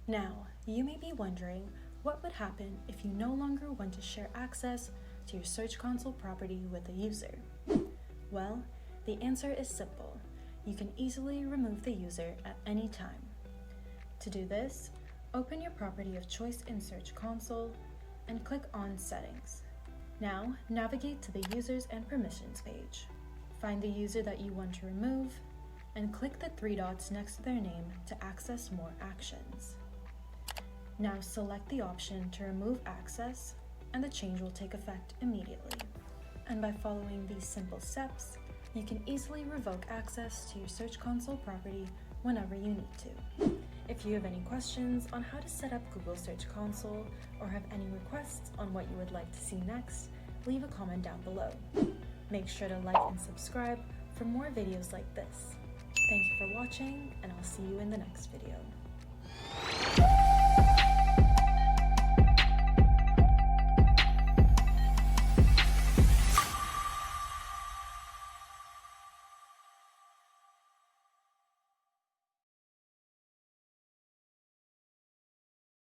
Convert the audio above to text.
Now, you may be wondering what would happen if you no longer want to share access to your Search Console property with a user. Well, the answer is simple. You can easily remove the user at any time. To do this, open your property of choice in Search Console and click on Settings. Now, navigate to the Users and Permissions page. Find the user that you want to remove and click the three dots next to their name to access more actions. Now select the option to remove access and the change will take effect immediately. And by following these simple steps, you can easily revoke access to your Search Console property whenever you need to. If you have any questions on how to set up Google Search Console or have any requests on what you would like to see next, leave a comment down below. Make sure to like and subscribe for more videos like this. Thank you for watching, and I'll see you in the next video.